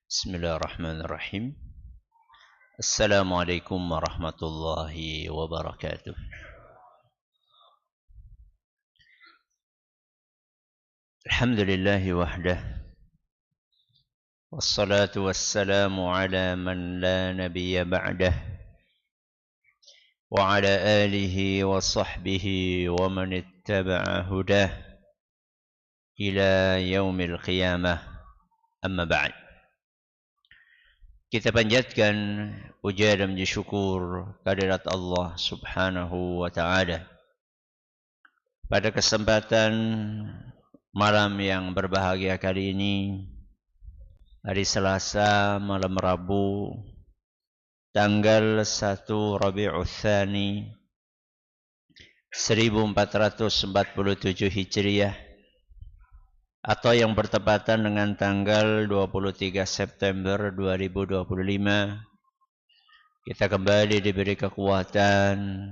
Bismillahirrahmanirrahim. Assalamualaikum warahmatullahi wabarakatuh. Alhamdulillahi wahdah. Wassalatu wassalamu ala man la nabiyya ba'dah. Wa ala alihi wa sahbihi wa man ittaba'a hudah. Ila yaumil qiyamah. Amma ba'd. Kita panjatkan puja dan puji syukur kehadirat Allah Subhanahu wa taala. Pada kesempatan malam yang berbahagia kali ini, hari Selasa malam Rabu, tanggal 1 Rabiul Tsani 1447 Hijriah, atau yang bertepatan dengan tanggal 23 September 2025, kita kembali diberi kekuatan,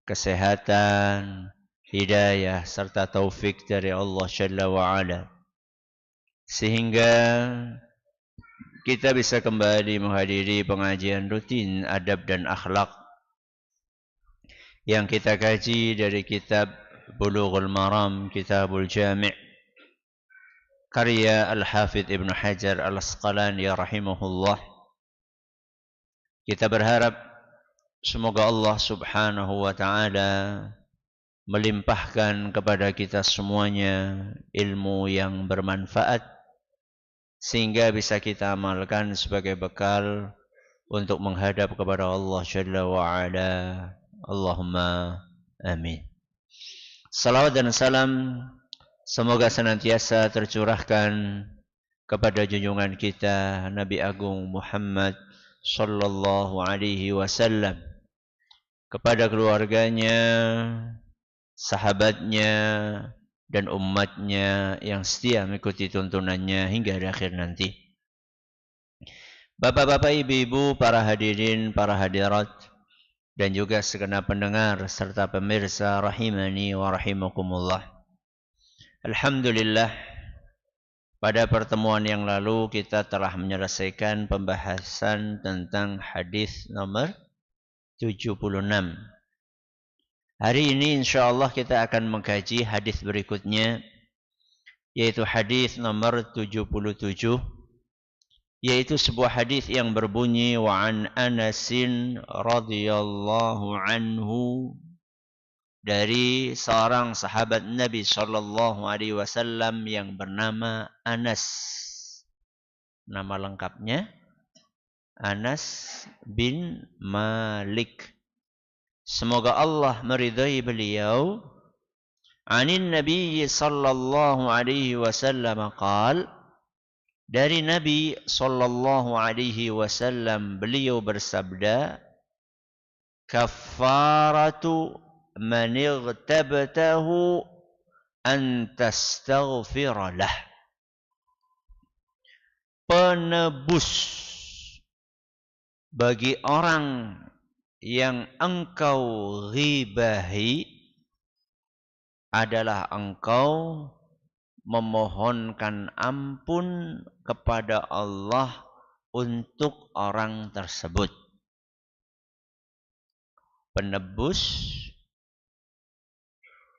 kesehatan, hidayah, serta taufik dari Allah Jalla wa'ala, sehingga kita bisa kembali menghadiri pengajian rutin adab dan akhlak yang kita kaji dari kitab Bulughul Maram, Kitabul Jami', karya Al-Hafidh Ibnu Hajar Al-Asqalani rahimahullah. Kita berharap semoga Allah Subhanahu wa taala melimpahkan kepada kita semuanya ilmu yang bermanfaat, sehingga bisa kita amalkan sebagai bekal untuk menghadap kepada Allah Jalla wa'ala. Allahumma amin. Salawat dan salam semoga senantiasa tercurahkan kepada junjungan kita Nabi Agung Muhammad sallallahu alaihi wasallam, kepada keluarganya, sahabatnya, dan umatnya yang setia mengikuti tuntunannya hingga akhir nanti. Bapak-bapak, ibu-ibu, para hadirin, para hadirat, dan juga segenap pendengar serta pemirsa rahimani wa rahimakumullah. Alhamdulillah, pada pertemuan yang lalu kita telah menyelesaikan pembahasan tentang hadis nomor 76. Hari ini insyaallah kita akan mengkaji hadis berikutnya, yaitu hadis nomor 77, yaitu sebuah hadis yang berbunyi wa an Anasin radhiyallahu anhu, dari seorang sahabat Nabi sallallahu alaihi wasallam yang bernama Anas. Nama lengkapnya Anas bin Malik. Semoga Allah meridai beliau. Anin Nabi sallallahu alaihi wasallam qaal, dari Nabi sallallahu alaihi wasallam beliau bersabda, kafaratu man ightabtahu an tastaghfira lah. Penebus bagi orang yang engkau ghibahi adalah engkau memohonkan ampun kepada Allah untuk orang tersebut. Penebus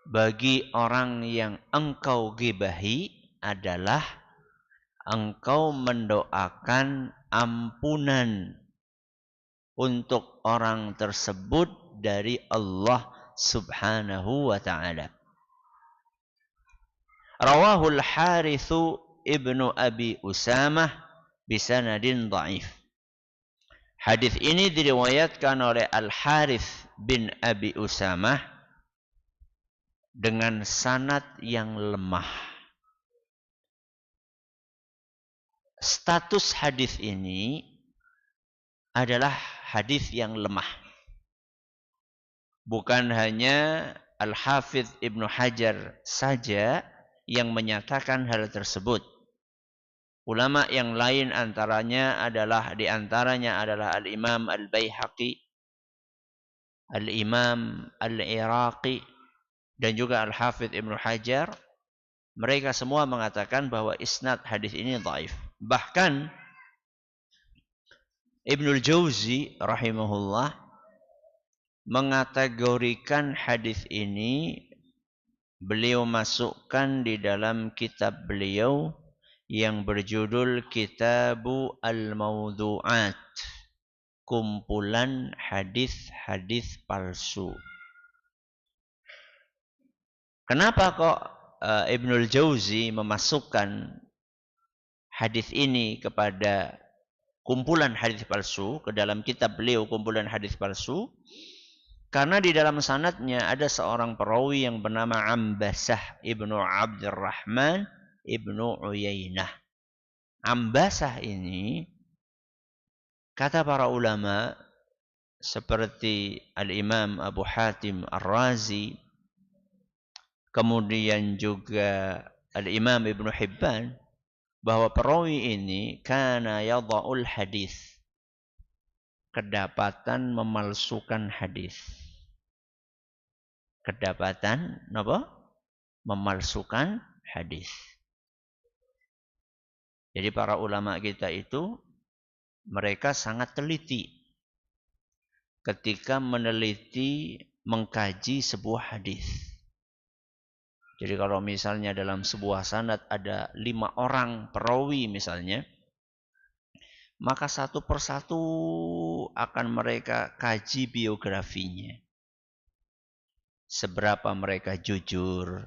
bagi orang yang engkau gibahi adalah engkau mendoakan ampunan untuk orang tersebut dari Allah Subhanahu wa ta'ala. Rawahul Harithu ibnu Abi Usamah bisanadin dha'if. Hadis ini diriwayatkan oleh Al-Harith bin Abi Usamah dengan sanad yang lemah. Status hadis ini adalah hadis yang lemah. Bukan hanya Al-Hafidh Ibnu Hajar saja yang menyatakan hal tersebut. Ulama yang lain di antaranya adalah Al-Imam Al-Baihaqi, Al-Imam Al-Iraqi, dan juga Al-Hafidh Ibnu Hajar. Mereka semua mengatakan bahwa isnad hadis ini dhaif. Bahkan Ibnul Jauzi rahimahullah mengategorikan hadis ini, beliau masukkan di dalam kitab beliau yang berjudul Kitabu Al-Mawdu'at, kumpulan hadis-hadis palsu. Kenapa kok Ibnul Jauzi memasukkan hadis ini kepada kumpulan hadis palsu, ke dalam kitab beliau kumpulan hadis palsu? Karena di dalam sanadnya ada seorang perawi yang bernama Ambasah ibnu Abdurrahman ibnu Uyainah. Ambasah ini, kata para ulama seperti Al-Imam Abu Hatim Ar-Razi, kemudian juga Al-Imam Ibnu Hibban, bahwa perawi ini kana yadha'ul hadis, kedapatan memalsukan hadis. Kedapatan apa? Memalsukan hadis. Jadi para ulama kita itu mereka sangat teliti ketika meneliti, mengkaji sebuah hadis. Jadi kalau misalnya dalam sebuah sanad ada 5 orang perawi misalnya, maka satu persatu akan mereka kaji biografinya. Seberapa mereka jujur,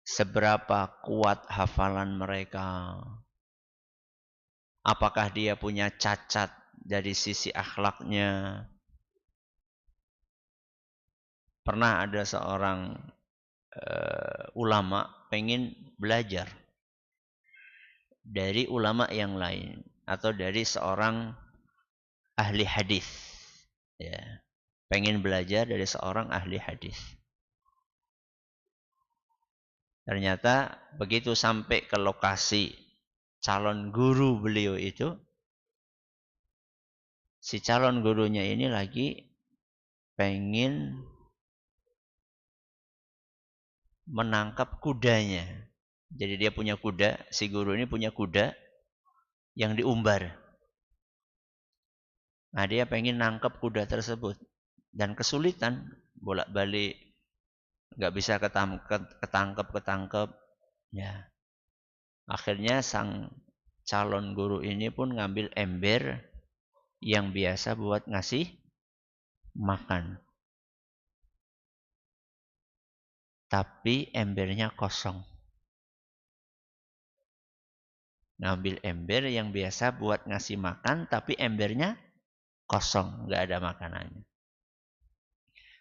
seberapa kuat hafalan mereka, apakah dia punya cacat dari sisi akhlaknya. Pernah ada seorang ulama pengen belajar dari ulama yang lain atau dari seorang ahli hadis, ya. Pengen belajar dari seorang ahli hadis. Ternyata begitu sampai ke lokasi calon guru beliau itu, si calon gurunya ini lagi pengen menangkap kudanya. Jadi dia punya kuda, si guru ini punya kuda yang diumbar. Nah, dia pengen nangkap kuda tersebut dan kesulitan, bolak-balik, nggak bisa ketangkep. Ya. Akhirnya sang calon guru ini pun ngambil ember yang biasa buat ngasih makan. Tapi embernya kosong. Ngambil ember yang biasa buat ngasih makan, tapi embernya kosong, nggak ada makanannya.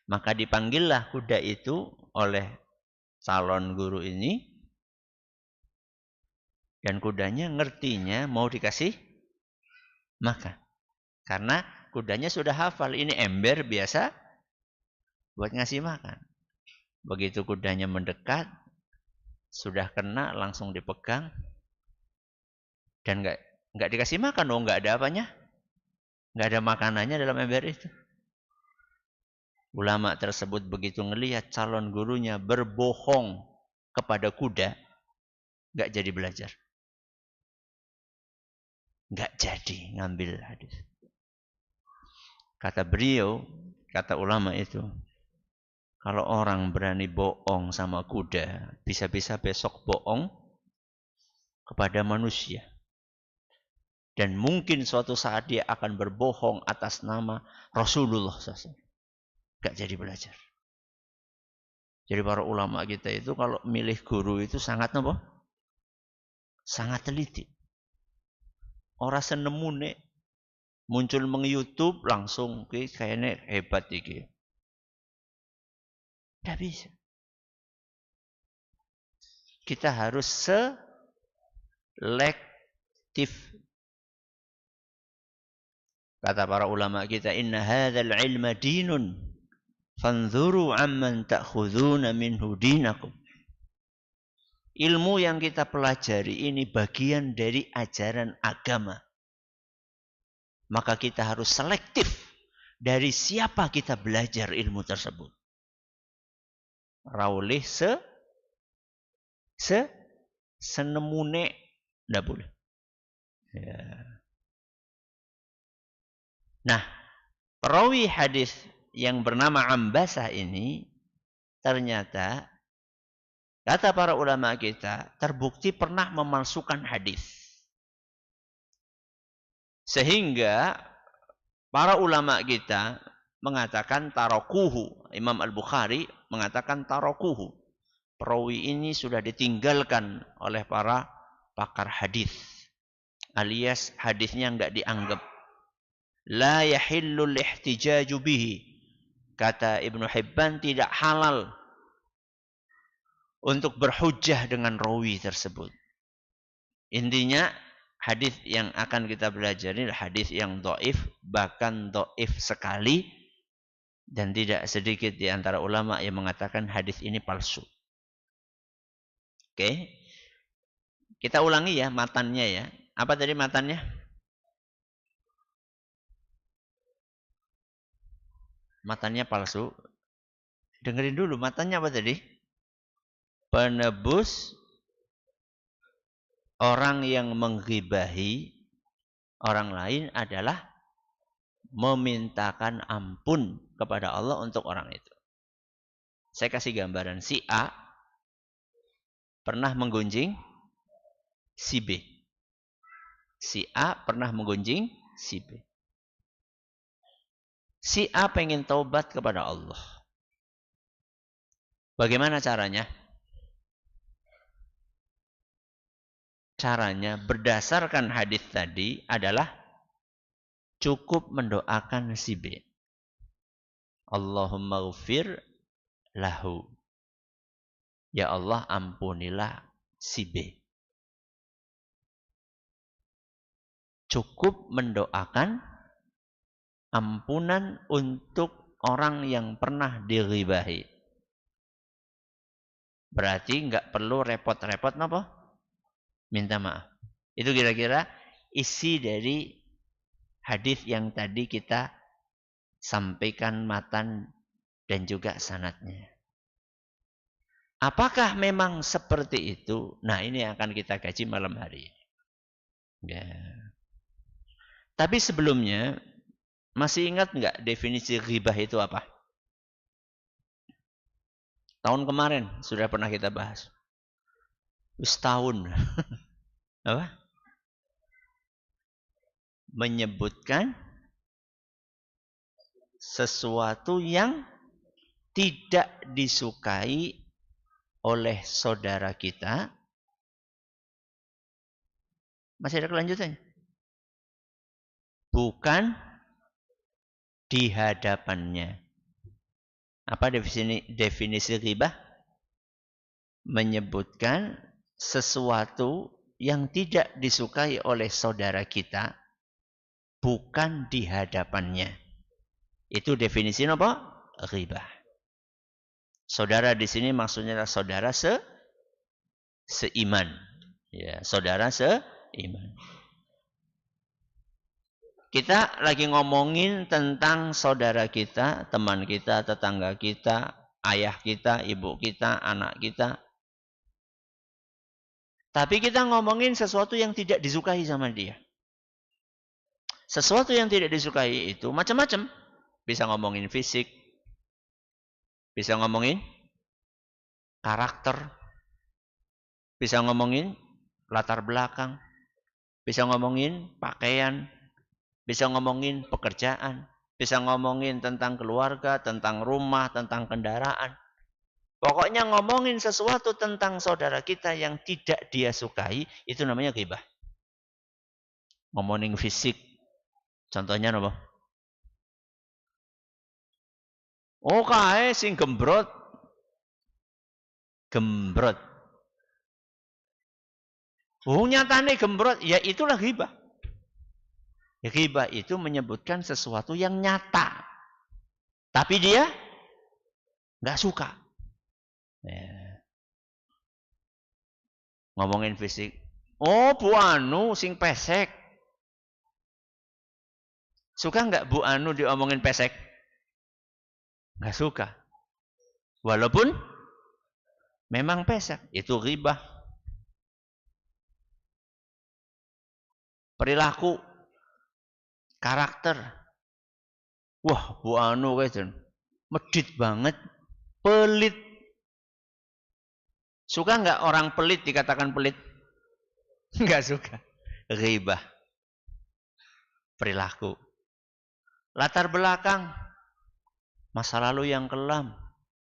Maka dipanggillah kuda itu oleh calon guru ini, dan kudanya ngertinya mau dikasih makan. Karena kudanya sudah hafal, ini ember biasa buat ngasih makan. Begitu kudanya mendekat, sudah kena, langsung dipegang, dan nggak dikasih makan, nggak ada apanya, nggak ada makanannya dalam ember itu. Ulama tersebut begitu ngelihat calon gurunya berbohong kepada kuda, nggak jadi belajar, nggak jadi ngambil hadis. Kata beliau, kata ulama itu, kalau orang berani bohong sama kuda, bisa-bisa besok bohong kepada manusia. Dan mungkin suatu saat dia akan berbohong atas nama Rasulullah SAW. Gak jadi belajar. Jadi para ulama kita itu kalau milih guru itu sangat apa? Sangat teliti. Orang senemune muncul meng-YouTube langsung kayaknya hebat iki. Tidak bisa. Kita harus selektif. Kata para ulama kita, inna hadzal ilma dinun. Fanzuru amman ta'khuduna minhu dinakum. Ilmu yang kita pelajari ini bagian dari ajaran agama. Maka kita harus selektif dari siapa kita belajar ilmu tersebut. Raulih senemune, tidak boleh. Ya. Nah, perawi hadis yang bernama Ambasah ini ternyata kata para ulama kita terbukti pernah memalsukan hadis. Sehingga para ulama kita mengatakan tarokuhu. Imam Al-Bukhari mengatakan tarokuhu. Perawi ini sudah ditinggalkan oleh para pakar hadis. Alias hadisnya enggak dianggap. La yahillul ihtijaju bihi. Kata Ibnu Hibban tidak halal untuk berhujjah dengan rawi tersebut. Intinya hadis yang akan kita belajar ini hadis yang dhaif, bahkan dhaif sekali, dan tidak sedikit di antara ulama yang mengatakan hadis ini palsu. Oke. Kita ulangi ya matannya ya. Apa tadi matannya? Matannya palsu. Dengerin dulu matannya apa tadi? Penebus orang yang menggibahi orang lain adalah memintakan ampun kepada Allah untuk orang itu. Saya kasih gambaran. Si A pernah menggunjing si B. Si A pernah menggunjing si B. Si A pengen taubat kepada Allah. Bagaimana caranya? Caranya berdasarkan hadis tadi adalah cukup mendoakan si B. Allahumma ghfir lahu. Ya Allah ampunilah si B. Cukup mendoakan ampunan untuk orang yang pernah dighibahi. Berarti enggak perlu repot-repot apa? Minta maaf. Itu kira-kira isi dari hadis yang tadi kita sampaikan matan dan juga sanadnya. Apakah memang seperti itu? Nah, ini yang akan kita kaji malam hari ini. Ya. Tapi sebelumnya, masih ingat nggak definisi ghibah itu apa? Tahun kemarin sudah pernah kita bahas. Setahun. Apa? Menyebutkan sesuatu yang tidak disukai oleh saudara kita. Masih ada kelanjutannya? Bukan di hadapannya. Apa definisi ghibah? Menyebutkan sesuatu yang tidak disukai oleh saudara kita bukan di hadapannya. Itu definisi apa? Ghibah. Saudara di sini maksudnya adalah saudara seiman. Ya, saudara seiman. Kita lagi ngomongin tentang saudara kita, teman kita, tetangga kita, ayah kita, ibu kita, anak kita. Tapi kita ngomongin sesuatu yang tidak disukai sama dia. Sesuatu yang tidak disukai itu macam-macam. Bisa ngomongin fisik, bisa ngomongin karakter, bisa ngomongin latar belakang, bisa ngomongin pakaian, bisa ngomongin pekerjaan, bisa ngomongin tentang keluarga, tentang rumah, tentang kendaraan. Pokoknya ngomongin sesuatu tentang saudara kita yang tidak dia sukai, itu namanya ghibah. Ngomongin fisik, contohnya apa? Oh kae sing gembrot. Gembrot. Oh nyatane gembrot, ya itulah ghibah. Ghibah itu menyebutkan sesuatu yang nyata. Tapi dia nggak suka. Ya. Ngomongin fisik. Oh Bu Anu sing pesek. Suka nggak Bu Anu diomongin pesek? Nggak suka. Walaupun memang pesek. Itu ghibah. Perilaku. Karakter. Wah, Bu Anu kayak medit banget, pelit. Suka nggak orang pelit dikatakan pelit? Nggak suka. Ghibah. Perilaku. Latar belakang. Masa lalu yang kelam.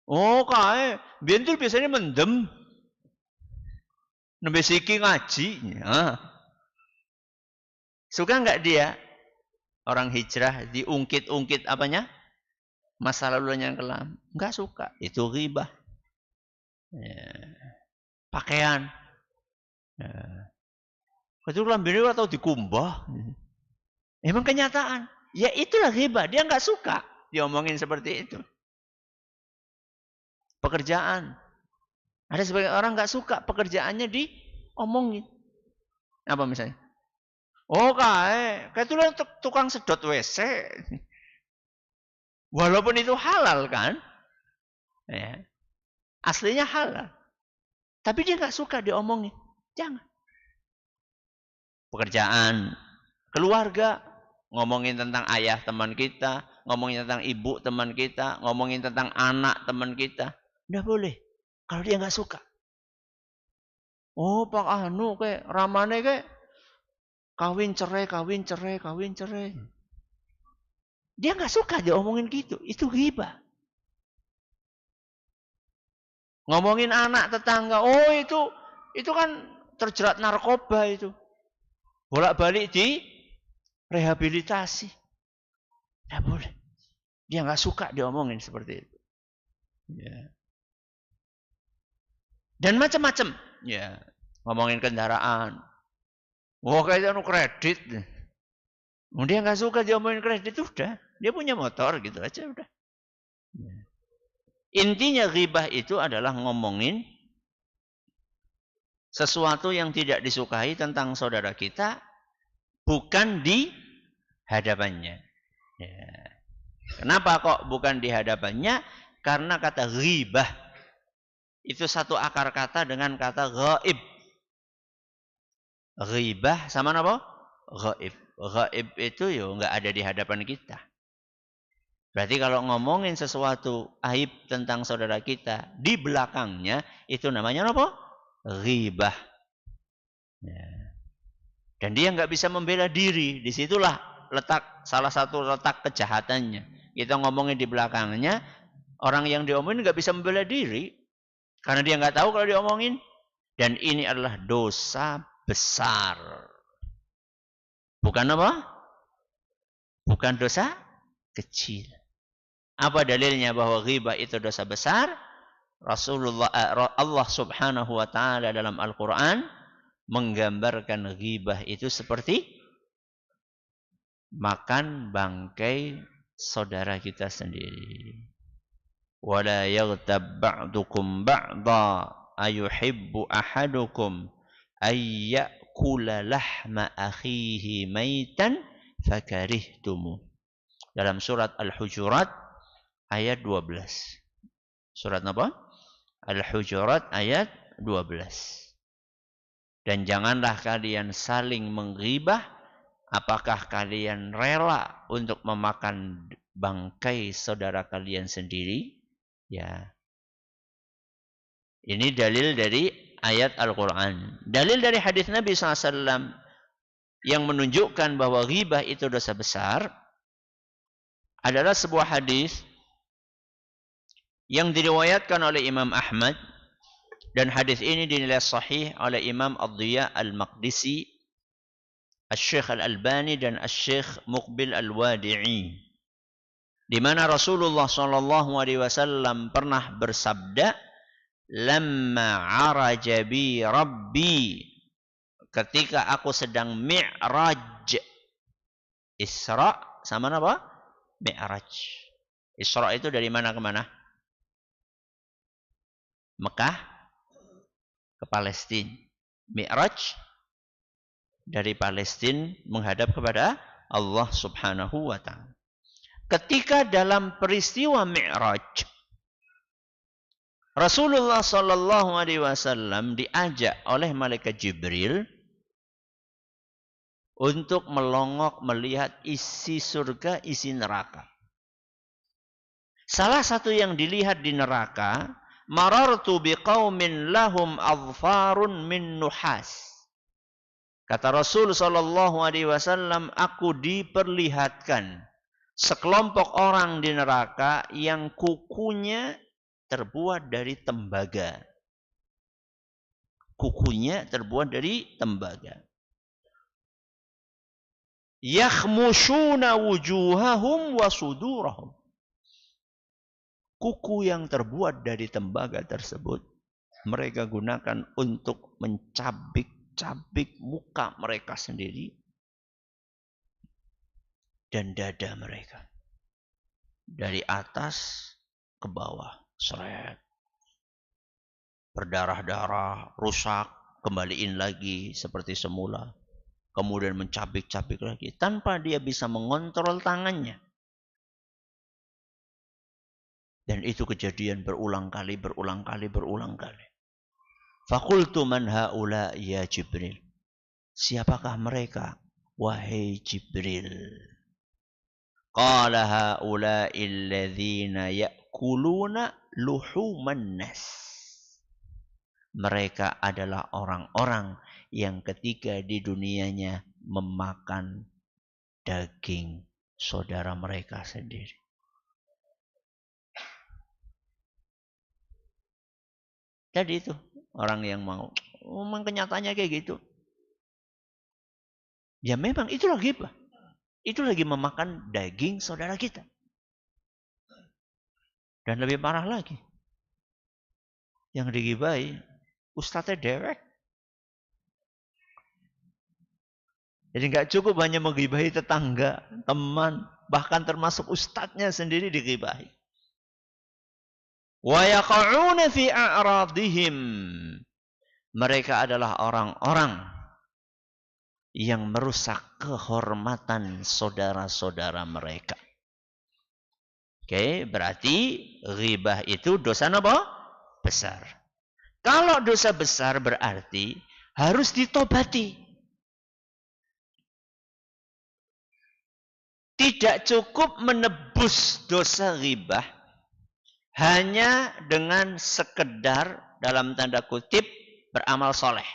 Oh, kae. Biyen tuh biasanya mendem. Nembe siki ngaji. Ya. Suka nggak dia? Orang hijrah diungkit-ungkit apanya? Masa lalunya yang kelam. Nggak suka. Itu ghibah. Ya. Pakaian. Ya. Itu lambene atau dikumbah. Emang kenyataan. Ya itulah ghibah. Dia nggak suka diomongin seperti itu. Pekerjaan. Ada sebagian orang nggak suka pekerjaannya diomongin. Apa misalnya? Oh kayak itu lah tukang sedot WC. Walaupun itu halal kan. Ya. Aslinya halal. Tapi dia nggak suka diomongin. Jangan. Pekerjaan. Keluarga. Ngomongin tentang ayah teman kita, ngomongin tentang ibu teman kita, ngomongin tentang anak teman kita. Nggak boleh. Kalau dia nggak suka. Oh Pak Anu kayak ramane kayak kawin cerai. Dia nggak suka dia omongin gitu. Itu ghibah. Ngomongin anak tetangga. Oh itu kan terjerat narkoba itu. Bolak-balik di rehabilitasi. Tidak boleh. Dia nggak suka diomongin seperti itu. Ya. Dan macam-macam. Ya. Ngomongin kendaraan. Wah kayaknya kredit. Dia nggak suka diomongin kredit. Udah. Dia punya motor gitu aja udah. Ya. Intinya ghibah itu adalah ngomongin sesuatu yang tidak disukai tentang saudara kita. Bukan di hadapannya. Ya. Kenapa kok bukan di hadapannya? Karena kata ghibah itu satu akar kata dengan kata ghaib. Ghibah sama apa? Ghaib. Ghaib itu ya nggak ada di hadapan kita. Berarti kalau ngomongin sesuatu aib tentang saudara kita di belakangnya itu namanya apa? Ghibah. Ya. Dan dia nggak bisa membela diri. Disitulah salah satu letak kejahatannya. Kita ngomongin di belakangnya, orang yang diomongin nggak bisa membela diri. Karena dia nggak tahu kalau diomongin. Dan ini adalah dosa besar. Bukan apa? Bukan dosa kecil. Apa dalilnya bahwa ghibah itu dosa besar? Allah subhanahu wa ta'ala dalam Al-Quran menggambarkan ghibah itu seperti makan bangkai saudara kita sendiri. Wala yaghtab ba'dukum ba'dha ayuhibbu ahadukum ayyakula lahma akhihi maitan fakarihtumu. Dalam surat Al-Hujurat ayat 12. Surat apa? Al-Hujurat ayat 12. Dan janganlah kalian saling menggibah. Apakah kalian rela untuk memakan bangkai saudara kalian sendiri? Ya. Ini dalil dari ayat Al-Quran. Dalil dari hadis Nabi SAW yang menunjukkan bahwa ghibah itu dosa besar adalah sebuah hadis yang diriwayatkan oleh Imam Ahmad. Dan hadis ini dinilai sahih oleh Imam Ad-Diya Al-Maqdisi, Al-Syekh Al-Albani dan Al-Syekh Muqbil Al-Wadi'i. Di mana Rasulullah SAW pernah bersabda, "Lamma araja bi Rabbi," ketika aku sedang mi'raj. Isra sama apa? Mi'raj. Isra itu dari mana ke mana? Mekah ke Palestina. Mi'raj dari Palestina menghadap kepada Allah Subhanahu wa ta'ala. Ketika dalam peristiwa Mi'raj, Rasulullah sallallahu alaihi wasallam diajak oleh malaikat Jibril untuk melongok melihat isi surga, isi neraka. Salah satu yang dilihat di neraka, marartu biqaumin lahum adfarun min nuhas. Kata Rasul sallallahu alaihi wasallam, aku diperlihatkan sekelompok orang di neraka yang kukunya terbuat dari tembaga. Kukunya terbuat dari tembaga. Yakhmushuna wujuhahum wa sudurahum. Kuku yang terbuat dari tembaga tersebut mereka gunakan untuk mencabik-cabik muka mereka sendiri dan dada mereka. Dari atas ke bawah, seret. Berdarah-darah, rusak, kembaliin lagi seperti semula. Kemudian mencabik-cabik lagi tanpa dia bisa mengontrol tangannya. Dan itu kejadian berulang kali. Fakultu man haula ya Jibril. Siapakah mereka? Wahai Jibril. Qala haula illadzina ya'kuluna luhuman nas. Mereka adalah orang-orang yang ketika di dunianya memakan daging saudara mereka sendiri. Jadi itu orang yang mau, memang kenyataannya kayak gitu. Ya memang itulah ghibah. Itu lagi memakan daging saudara kita. Dan lebih parah lagi. Yang digibahi, ustadznya dewek. Jadi nggak cukup hanya menggibahi tetangga, teman, bahkan termasuk ustadznya sendiri digibahi. Wa yaqa'una fi a'radihim. Mereka adalah orang-orang yang merusak kehormatan saudara-saudara mereka. Oke, berarti ghibah itu dosa apa? Besar. Kalau dosa besar berarti harus ditobati. Tidak cukup menebus dosa ghibah hanya dengan sekedar dalam tanda kutip beramal soleh.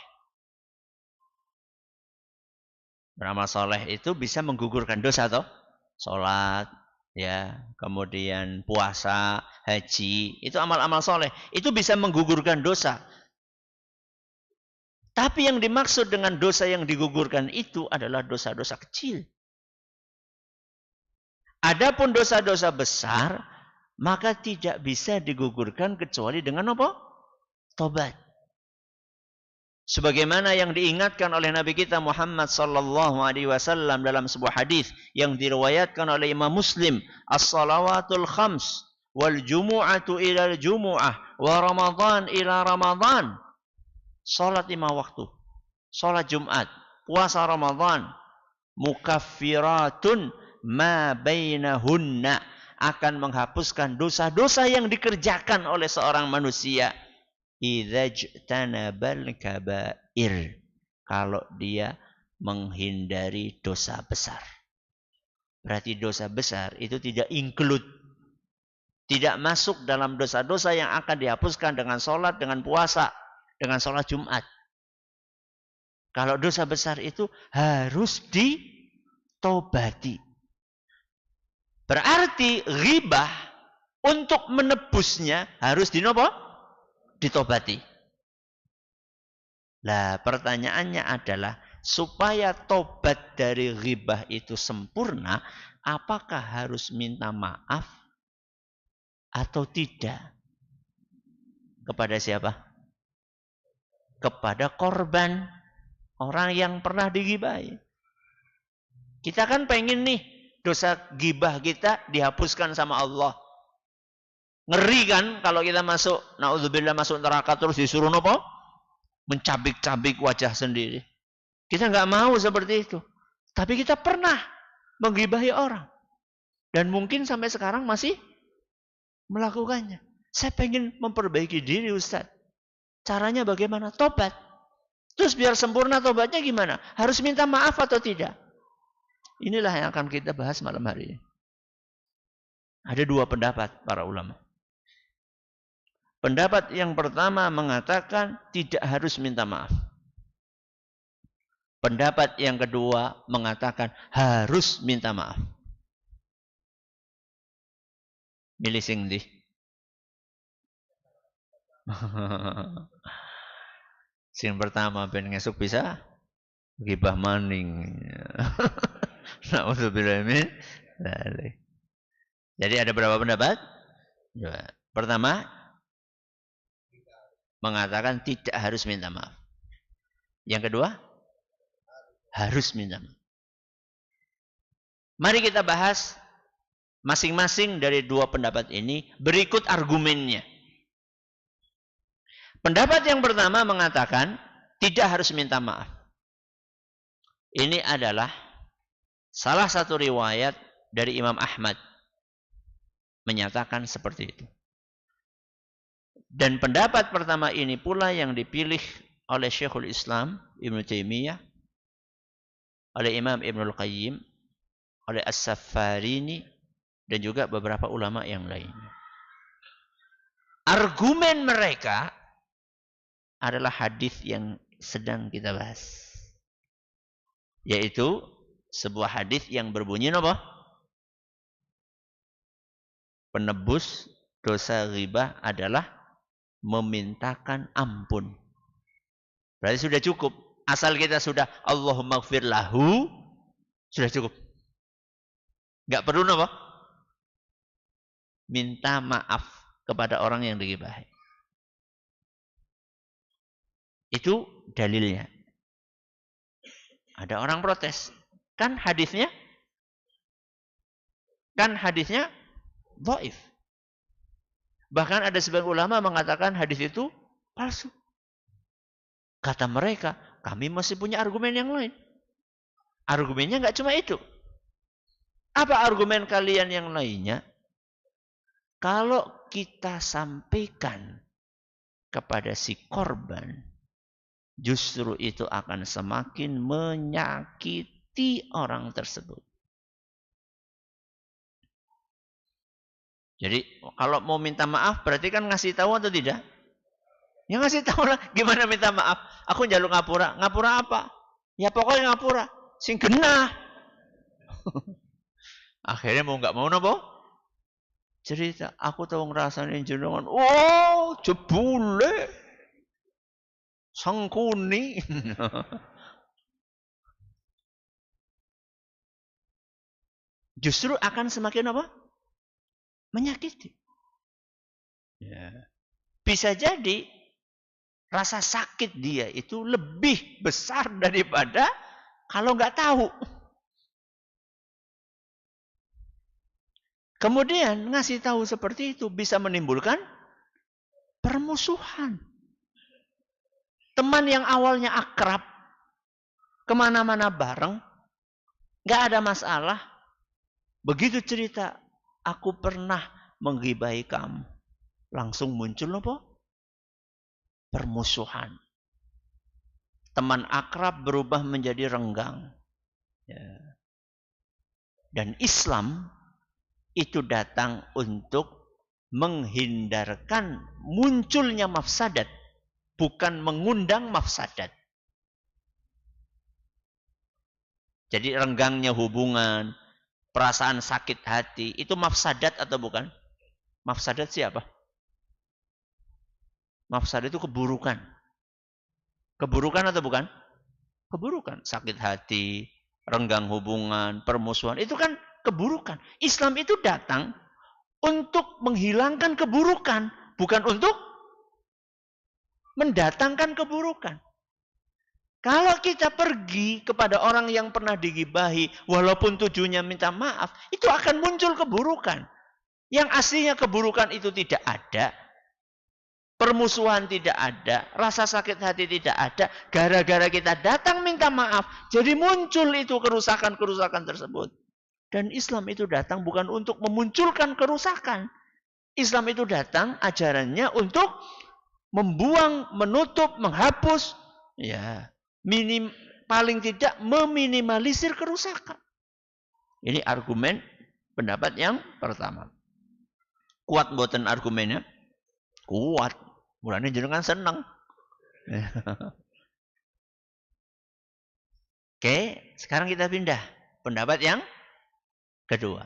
Beramal soleh itu bisa menggugurkan dosa toh? Salat, ya, kemudian puasa, haji, itu amal-amal soleh. Itu bisa menggugurkan dosa. Tapi yang dimaksud dengan dosa yang digugurkan itu adalah dosa-dosa kecil. Adapun dosa-dosa besar, maka tidak bisa digugurkan kecuali dengan apa? Tobat. Sebagaimana yang diingatkan oleh Nabi kita Muhammad sallallahu alaihi wasallam dalam sebuah hadis yang diriwayatkan oleh Imam Muslim, as-salawatul khams wal jumu'atu ila al-jumu'ah wa Ramadan ila Ramadan. Salat 5 waktu, salat Jumat, puasa Ramadan, mukaffiratun ma bainahunna, akan menghapuskan dosa-dosa yang dikerjakan oleh seorang manusia. Idza jtanabal kabair, kalau dia menghindari dosa besar. Berarti dosa besar itu tidak include, tidak masuk dalam dosa-dosa yang akan dihapuskan dengan sholat, dengan puasa, dengan sholat Jumat. Kalau dosa besar itu harus ditobati. Berarti ghibah untuk menebusnya harus ditobati. Nah, pertanyaannya adalah supaya tobat dari ghibah itu sempurna, apakah harus minta maaf atau tidak? Kepada siapa? Kepada korban, orang yang pernah digibahi. Kita kan pengen nih dosa gibah kita dihapuskan sama Allah. Ngeri kan kalau kita masuk, naudzubillah, masuk neraka terus disuruh apa? Mencabik-cabik wajah sendiri. Kita nggak mau seperti itu. Tapi kita pernah menggibahi orang. Dan mungkin sampai sekarang masih melakukannya. Saya pengen memperbaiki diri, Ustaz. Caranya bagaimana? Tobat. Terus biar sempurna tobatnya gimana? Harus minta maaf atau tidak? Inilah yang akan kita bahas malam hari ini. Ada dua pendapat para ulama. Pendapat yang pertama mengatakan tidak harus minta maaf. Pendapat yang kedua mengatakan harus minta maaf. Milih sing ndi? Sing pertama ben ngesuk bisa gibah maning. Nauzubillah min dzalik. Jadi ada berapa pendapat? Dua. Pertama mengatakan tidak harus minta maaf. Yang kedua harus minta maaf. Mari kita bahas masing-masing dari dua pendapat ini berikut argumennya. Pendapat yang pertama mengatakan tidak harus minta maaf. Ini adalah salah satu riwayat dari Imam Ahmad menyatakan seperti itu. Dan pendapat pertama ini pula yang dipilih oleh Syekhul Islam Ibnu Taimiyah, oleh Imam Ibnul Qayyim, oleh As-Saffarini, dan juga beberapa ulama yang lainnya. Argumen mereka adalah hadis yang sedang kita bahas. Yaitu sebuah hadis yang berbunyi apa? Penebus dosa ghibah adalah memintakan ampun. Berarti sudah cukup. Asal kita sudah Allahumma gfir lahu, sudah cukup. Enggak perlu apa? Minta maaf kepada orang yang dighibahi. Itu dalilnya. Ada orang protes. Kan hadisnya dhaif. Bahkan ada sebagian ulama mengatakan hadis itu palsu. Kata mereka, kami masih punya argumen yang lain. Argumennya enggak cuma itu. Apa argumen kalian yang lainnya? Kalau kita sampaikan kepada si korban, justru itu akan semakin menyakiti orang tersebut. Jadi kalau mau minta maaf berarti kan ngasih tahu atau tidak? Ya ngasih tahu lah. Gimana minta maaf? Aku njaluk ngapura. Ngapura apa? Ya pokoknya ngapura. Sing genah. Akhirnya mau nggak mau napa? Cerita. Aku tahu ngerasain jenengan. Oh jebule. Sangkuni. Justru akan semakin apa? Menyakiti. Ya. Bisa jadi rasa sakit dia itu lebih besar daripada kalau nggak tahu. Kemudian ngasih tahu seperti itu bisa menimbulkan permusuhan. Teman yang awalnya akrab, kemana-mana bareng, nggak ada masalah. Begitu cerita, aku pernah menggibahi kamu. Langsung muncul apa? Permusuhan. Teman akrab berubah menjadi renggang. Ya. Dan Islam itu datang untuk menghindarkan munculnya mafsadat. Bukan mengundang mafsadat. Jadi renggangnya hubungan, perasaan sakit hati, itu mafsadat atau bukan? Mafsadat siapa? Mafsadat itu keburukan. Keburukan atau bukan? Keburukan. Sakit hati, renggang hubungan, permusuhan, itu kan keburukan. Islam itu datang untuk menghilangkan keburukan, bukan untuk mendatangkan keburukan. Kalau kita pergi kepada orang yang pernah digibahi, walaupun tujuannya minta maaf, itu akan muncul keburukan. Yang aslinya keburukan itu tidak ada. Permusuhan tidak ada. Rasa sakit hati tidak ada. Gara-gara kita datang minta maaf, jadi muncul itu kerusakan-kerusakan tersebut. Dan Islam itu datang bukan untuk memunculkan kerusakan. Islam itu datang ajarannya untuk membuang, menutup, menghapus, ya, paling tidak meminimalisir kerusakan. Ini argumen pendapat yang pertama. Kuat mboten argumennya? Kuat. Mulane jenengan seneng. Oke, sekarang kita pindah. Pendapat yang kedua.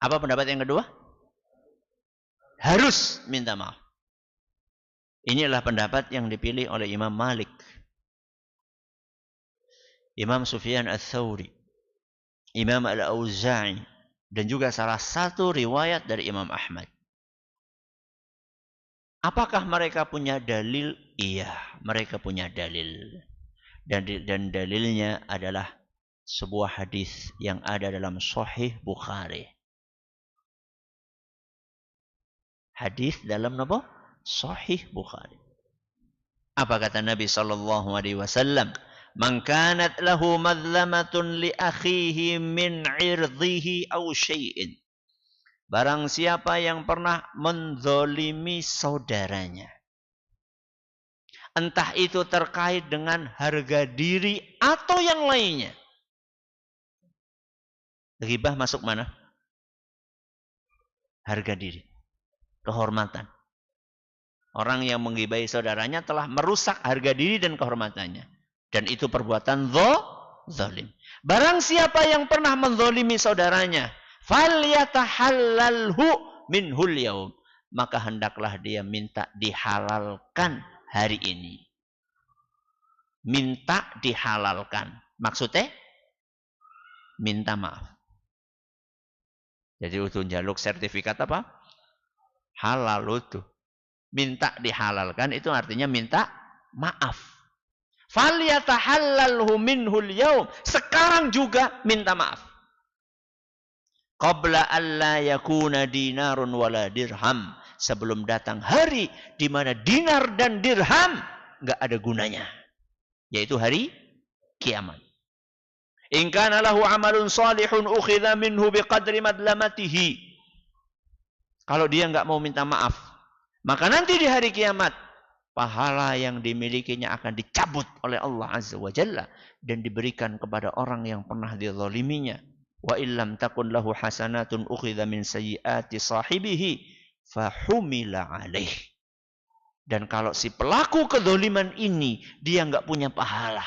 Apa pendapat yang kedua? Harus minta maaf. Inilah pendapat yang dipilih oleh Imam Malik, Imam Sufyan Ats-Tsauri, Imam Al-Auza'i, dan juga salah satu riwayat dari Imam Ahmad. Apakah mereka punya dalil? Iya, mereka punya dalil. Dan dalilnya adalah sebuah hadis yang ada dalam Sahih Bukhari. Hadis dalam apa? Sahih Bukhari. Apa kata Nabi sallallahu alaihi wasallam? Man kanat lahu madlamatun li akhihi min 'irdhihi aw syai'in. Barang siapa yang pernah menzolimi saudaranya, entah itu terkait dengan harga diri atau yang lainnya. Ghibah masuk mana? Harga diri, kehormatan. Orang yang menggibahi saudaranya telah merusak harga diri dan kehormatannya. Dan itu perbuatan zalim. Barang siapa yang pernah menzolimi saudaranya, falyatahallalhu minhul yaum. Maka hendaklah dia minta dihalalkan hari ini. Minta dihalalkan. Maksudnya? Minta maaf. Jadi untuk jaluk sertifikat apa? Halal itu. Minta dihalalkan itu artinya minta maaf. Falyatahallalhu minhul yaum. Sekarang juga minta maaf. Qabla alla yakuna dinarun wala dirham. Sebelum datang hari di mana dinar dan dirham enggak ada gunanya. Yaitu hari kiamat. In kana lahu amalun salihun ukhidha minhu biqadri madlamatihi. Kalau dia enggak mau minta maaf, maka nanti di hari kiamat, pahala yang dimilikinya akan dicabut oleh Allah Azza wa Jalla dan diberikan kepada orang yang pernah dizaliminya. Wa illam takun lahu hasanatun ukhidha min sayyiati sahibihi fahumila alaih. Dan kalau si pelaku kezaliman ini dia enggak punya pahala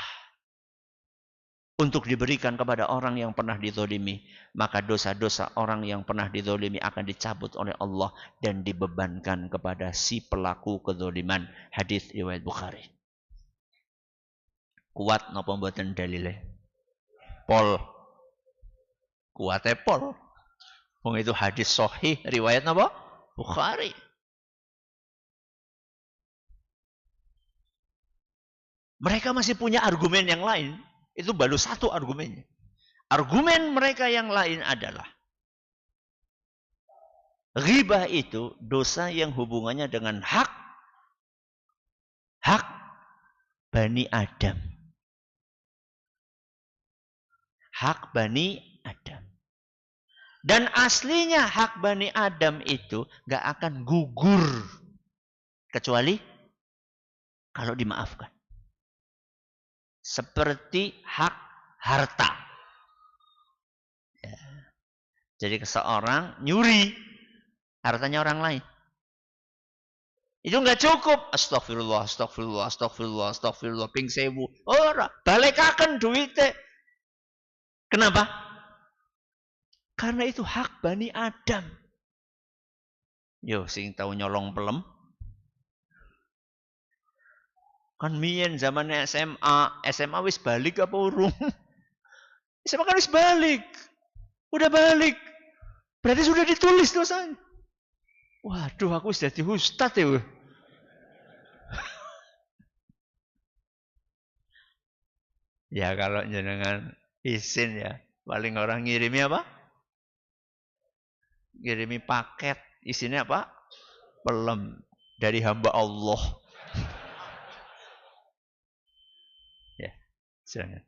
untuk diberikan kepada orang yang pernah dizalimi, maka dosa-dosa orang yang pernah dizalimi akan dicabut oleh Allah dan dibebankan kepada si pelaku kezaliman. Hadis riwayat Bukhari. Kuat napa mboten dalile? Pol. Kuate pol. Wong itu hadis sahih riwayat napa? Bukhari. Mereka masih punya argumen yang lain. Itu baru satu argumennya. Argumen mereka yang lain adalah ghibah itu dosa yang hubungannya dengan hak Bani Adam. Hak Bani Adam. Dan aslinya hak Bani Adam itu gak akan gugur kecuali kalau dimaafkan. Seperti hak harta. Ya. Jadi seseorang nyuri hartanya orang lain. Itu enggak cukup. Astagfirullah, astagfirullah, astagfirullah, astagfirullah. Ping 1000. Ora, balekaken duite. Kenapa? Karena itu hak Bani Adam. Yo, sing tahu nyolong pelem. Kan mien zamannya SMA wis balik apa urung? SMA kan wis balik. Udah balik. Berarti sudah ditulis dosanya. Waduh, aku sudah jadi ustad ya. Ya kalau jenengan izin ya, paling orang ngirimi apa? Ngirimi paket, isinya apa? Pelem dari hamba Allah. Ya, silakan.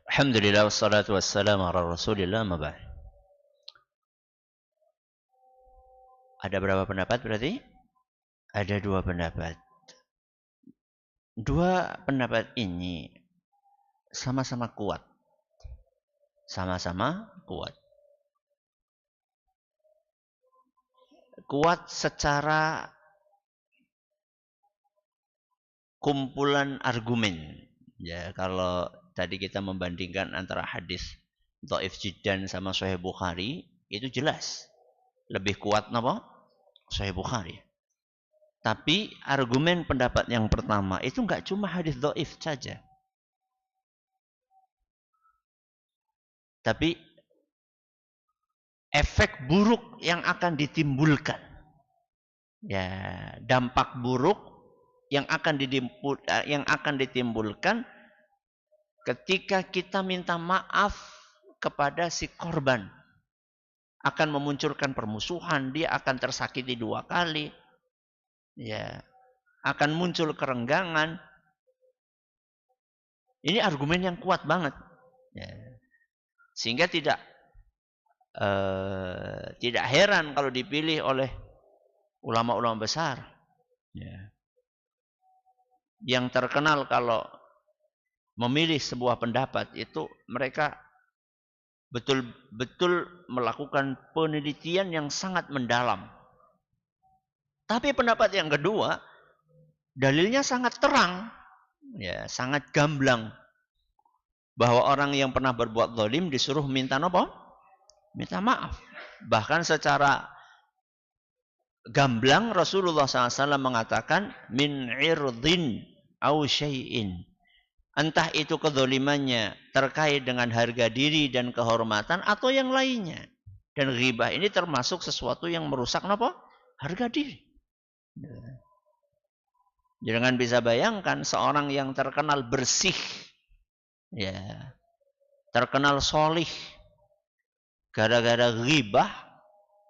Alhamdulillah wassalatu wassalamu ala Rasulillah ma ba'd. Ada berapa pendapat berarti? Ada dua pendapat. Dua pendapat ini sama-sama kuat. Sama-sama kuat. Kuat secara kumpulan argumen. Ya, kalau tadi kita membandingkan antara hadis dhaif jiddan sama Sahih Bukhari, itu jelas lebih kuat napa? Sahih Bukhari. Tapi argumen pendapat yang pertama itu enggak cuma hadis dhaif saja. Tapi efek buruk yang akan ditimbulkan. Ya, dampak buruk yang akan ditimbulkan ketika kita minta maaf kepada si korban, akan memunculkan permusuhan, dia akan tersakiti dua kali, ya, akan muncul kerenggangan. Ini argumen yang kuat banget, ya. Sehingga tidak heran kalau dipilih oleh ulama-ulama besar, ya, yang terkenal kalau memilih sebuah pendapat itu mereka betul-betul melakukan penelitian yang sangat mendalam. Tapi pendapat yang kedua, dalilnya sangat terang, ya, sangat gamblang, bahwa orang yang pernah berbuat zalim disuruh minta apa? Minta maaf. Bahkan secara gamblang Rasulullah SAW mengatakan min irdin au syai'in. Entah itu kezalimannya terkait dengan harga diri dan kehormatan atau yang lainnya. Dan ghibah ini termasuk sesuatu yang merusak apa? Harga diri. Jangan bisa bayangkan seorang yang terkenal bersih, ya, terkenal solih, gara-gara ghibah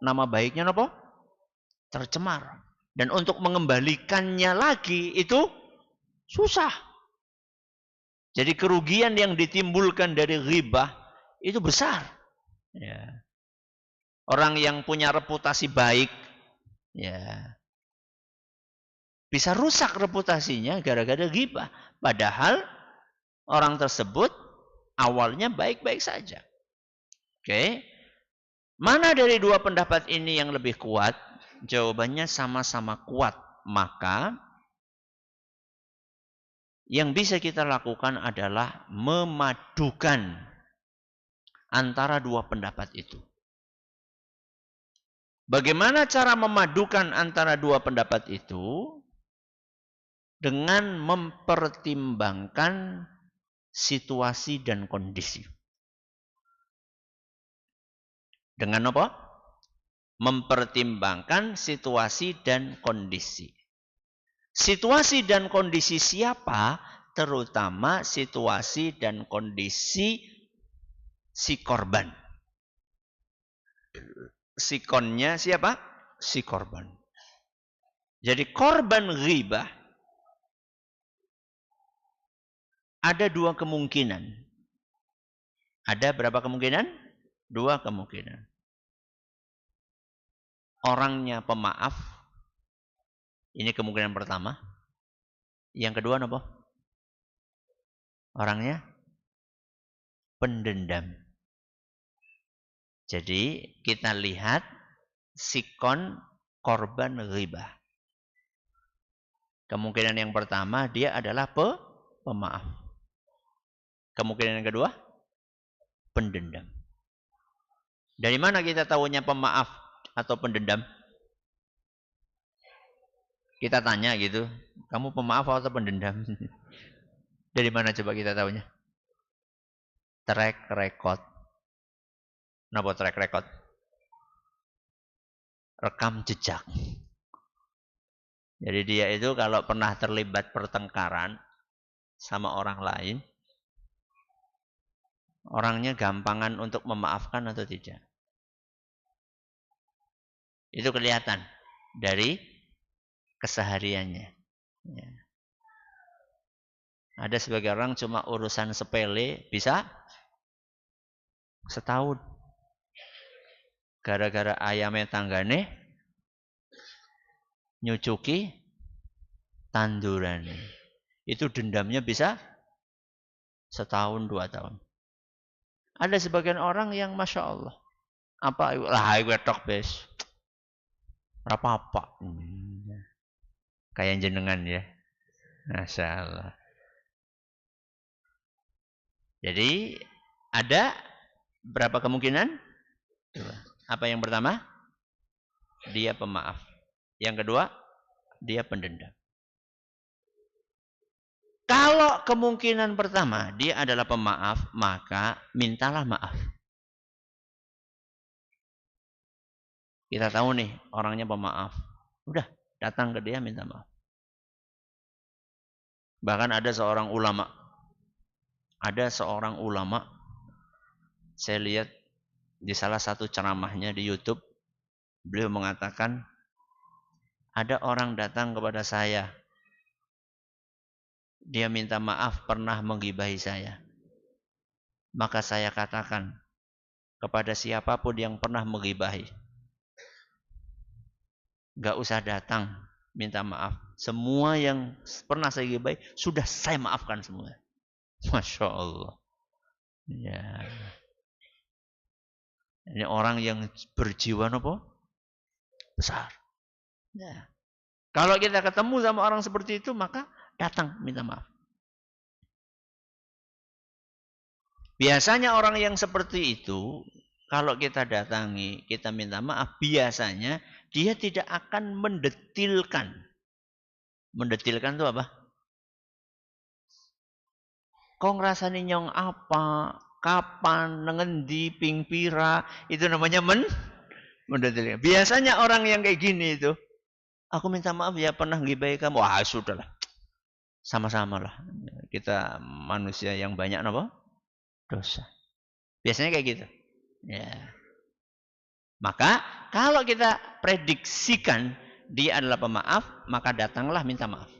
nama baiknya apa? Tercemar. Dan untuk mengembalikannya lagi itu susah. Jadi kerugian yang ditimbulkan dari ghibah itu besar. Ya. Orang yang punya reputasi baik, ya, bisa rusak reputasinya gara-gara ghibah. Padahal orang tersebut awalnya baik-baik saja. Oke. Mana dari dua pendapat ini yang lebih kuat? Jawabannya sama-sama kuat. Maka yang bisa kita lakukan adalah memadukan antara dua pendapat itu. Bagaimana cara memadukan antara dua pendapat itu? Dengan mempertimbangkan situasi dan kondisi. Dengan apa? Mempertimbangkan situasi dan kondisi. Situasi dan kondisi siapa? Terutama situasi dan kondisi si korban. Sikonnya siapa? Si korban. Jadi korban ghibah ada dua kemungkinan. Ada berapa kemungkinan? Dua kemungkinan. Orangnya pemaaf. Ini kemungkinan pertama. Yang kedua apa? Orangnya pendendam. Jadi kita lihat sikon korban ghibah. Kemungkinan yang pertama dia adalah pemaaf. Kemungkinan yang kedua pendendam. Dari mana kita tahunya pemaaf atau pendendam? Kita tanya gitu, kamu pemaaf atau pendendam? Dari mana coba kita tahunya? Track record. Kenapa track record? Rekam jejak. Jadi dia itu kalau pernah terlibat pertengkaran sama orang lain, orangnya gampangan untuk memaafkan atau tidak. Itu kelihatan dari kesehariannya. Ya. Ada sebagian orang cuma urusan sepele bisa setahun. Gara-gara ayamnya tanggane nyucuki tanduran. Itu dendamnya bisa setahun 2 tahun. Ada sebagian orang yang Masya Allah. Apa lah wetok bes. Apa-apa. Kayak jenengan ya. Masya Allah. Jadi ada berapa kemungkinan? Apa yang pertama? Dia pemaaf. Yang kedua, dia pendendam. Kalau kemungkinan pertama dia adalah pemaaf, maka mintalah maaf. Kita tahu nih orangnya pemaaf. Udah, datang ke dia minta maaf. Bahkan ada seorang ulama. Saya lihat di salah satu ceramahnya di YouTube, beliau mengatakan, ada orang datang kepada saya. Dia minta maaf pernah menggibahi saya. Maka saya katakan kepada siapapun yang pernah menggibahi, gak usah datang minta maaf. Semua yang pernah saya gibahi sudah saya maafkan semua. Masya Allah. Ya. Ini orang yang berjiwa apa? Besar. Ya. Kalau kita ketemu sama orang seperti itu, maka datang minta maaf. Biasanya orang yang seperti itu, kalau kita datangi, kita minta maaf, biasanya dia tidak akan mendetilkan. Mendetilkan itu apa? Kok ngrasani nyong apa? Kapan? Nengendi? Pingpira? Itu namanya mendetilkan. Biasanya orang yang kayak gini itu, aku minta maaf ya pernah ngibai kamu. Wah sudahlah. Sama-sama lah. Kita manusia yang banyak apa? Dosa. Biasanya kayak gitu. Ya. Maka kalau kita prediksikan dia adalah pemaaf, maka datanglah minta maaf.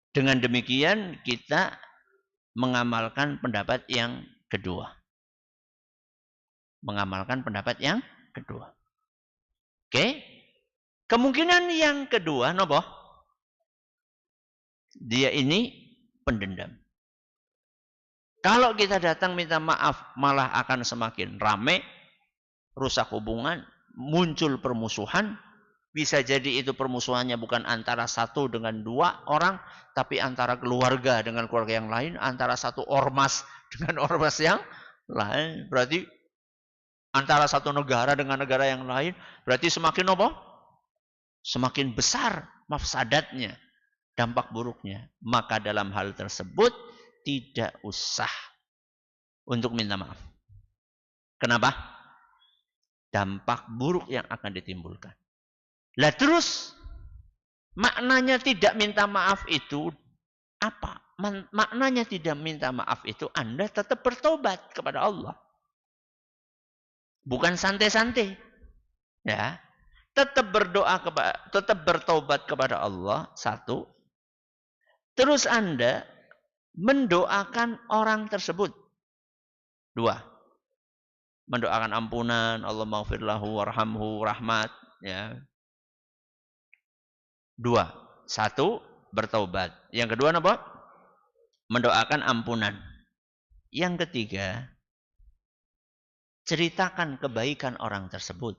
Dengan demikian kita mengamalkan pendapat yang kedua. Mengamalkan pendapat yang kedua. Oke? Kemungkinan yang kedua, nopo? Dia ini pendendam. Kalau kita datang minta maaf, malah akan semakin rame, rusak hubungan, muncul permusuhan. Bisa jadi itu permusuhannya bukan antara satu dengan dua orang, tapi antara keluarga dengan keluarga yang lain, antara satu ormas dengan ormas yang lain. Berarti antara satu negara dengan negara yang lain, berarti semakin apa? Semakin besar mafsadatnya, dampak buruknya. Maka dalam hal tersebut tidak usah untuk minta maaf. Kenapa? Dampak buruk yang akan ditimbulkan. Lah terus maknanya tidak minta maaf itu apa? Maknanya tidak minta maaf itu Anda tetap bertobat kepada Allah. Bukan santai-santai. Ya. Tetap bertobat kepada Allah, satu. Terus Anda mendoakan orang tersebut. Dua. Mendoakan ampunan, Allah maghfirlahu warhamhu rahmat, ya. Dua. Satu, bertaubat. Yang kedua apa? Mendoakan ampunan. Yang ketiga, ceritakan kebaikan orang tersebut.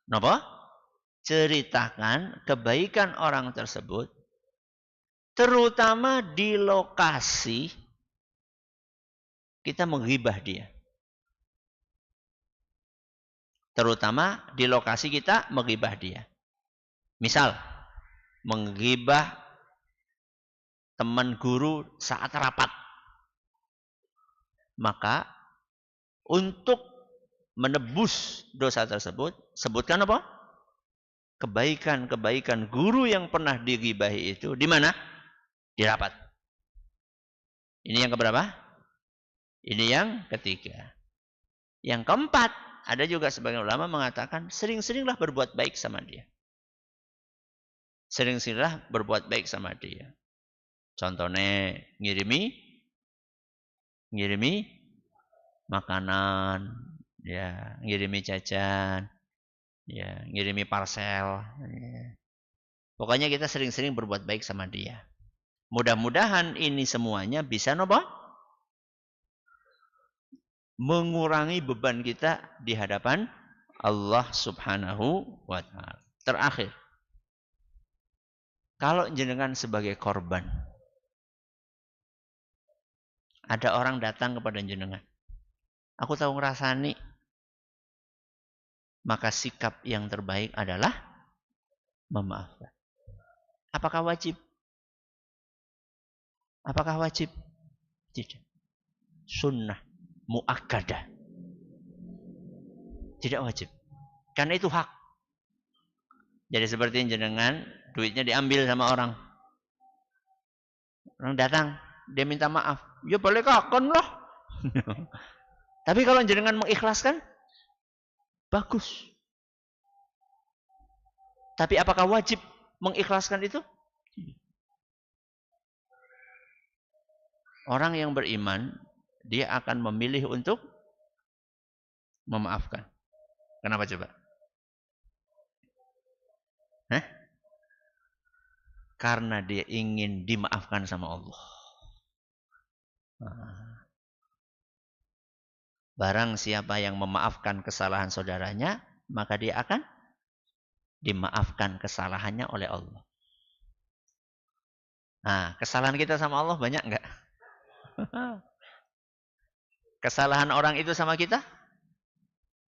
Napa? Ceritakan kebaikan orang tersebut, terutama di lokasi kita menghibah dia. Terutama di lokasi kita menghibah dia. Misal, menggibah teman guru saat rapat. Maka, untuk menebus dosa tersebut, sebutkan apa? Kebaikan-kebaikan guru yang pernah digibahi itu, di mana? Di rapat. Ini yang keberapa? Ini yang ketiga. Yang keempat, ada juga sebagian ulama mengatakan, sering-seringlah berbuat baik sama dia. Sering-seringlah berbuat baik sama dia. Contohnya ngirimi makanan, ya, ngirimi jajan, ya, ngirimi parcel. Ya. Pokoknya kita sering-sering berbuat baik sama dia. Mudah-mudahan ini semuanya bisa nopo mengurangi beban kita di hadapan Allah Subhanahu wa taala. Terakhir, kalau jenengan sebagai korban, ada orang datang kepada jenengan. Aku tahu ngerasani, maka sikap yang terbaik adalah memaafkan. Apakah wajib? Apakah wajib? Tidak. Sunnah muakkadah. Tidak wajib. Karena itu hak. Jadi seperti jenengan, duitnya diambil sama orang. Orang datang, dia minta maaf. Ya boleh kakon loh. Tapi kalau jenengan mengikhlaskan, bagus. Tapi apakah wajib mengikhlaskan itu? Orang yang beriman, dia akan memilih untuk memaafkan. Kenapa coba? Hah? Karena dia ingin dimaafkan sama Allah. Barang siapa yang memaafkan kesalahan saudaranya, maka dia akan dimaafkan kesalahannya oleh Allah. Nah, kesalahan kita sama Allah banyak enggak? Kesalahan orang itu sama kita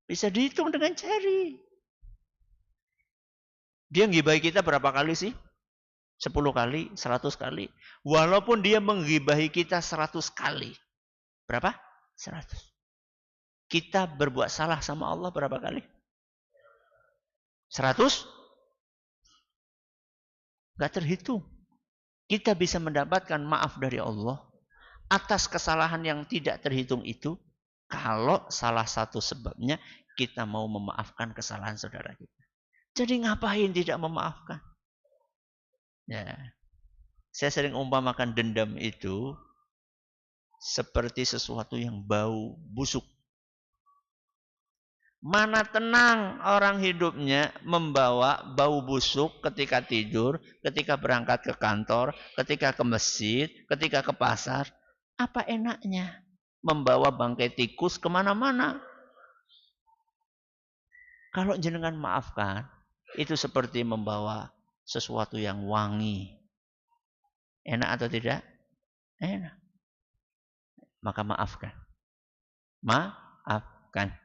bisa dihitung dengan jari. Dia nggibahi kita berapa kali sih? 10 kali, 100 kali. Walaupun dia menggibahi kita 100 kali. Berapa? 100. Kita berbuat salah sama Allah berapa kali? 100? Enggak terhitung. Kita bisa mendapatkan maaf dari Allah atas kesalahan yang tidak terhitung itu, kalau salah satu sebabnya kita mau memaafkan kesalahan saudara kita. Jadi ngapain tidak memaafkan? Ya. Saya sering umpamakan dendam itu seperti sesuatu yang bau busuk. Mana tenang orang hidupnya membawa bau busuk ketika tidur, ketika berangkat ke kantor, ketika ke masjid, ketika ke pasar. Apa enaknya membawa bangkai tikus kemana-mana? Kalau jenengan maafkan, itu seperti membawa sesuatu yang wangi. Enak atau tidak? Enak. Maka maafkan. Maafkan.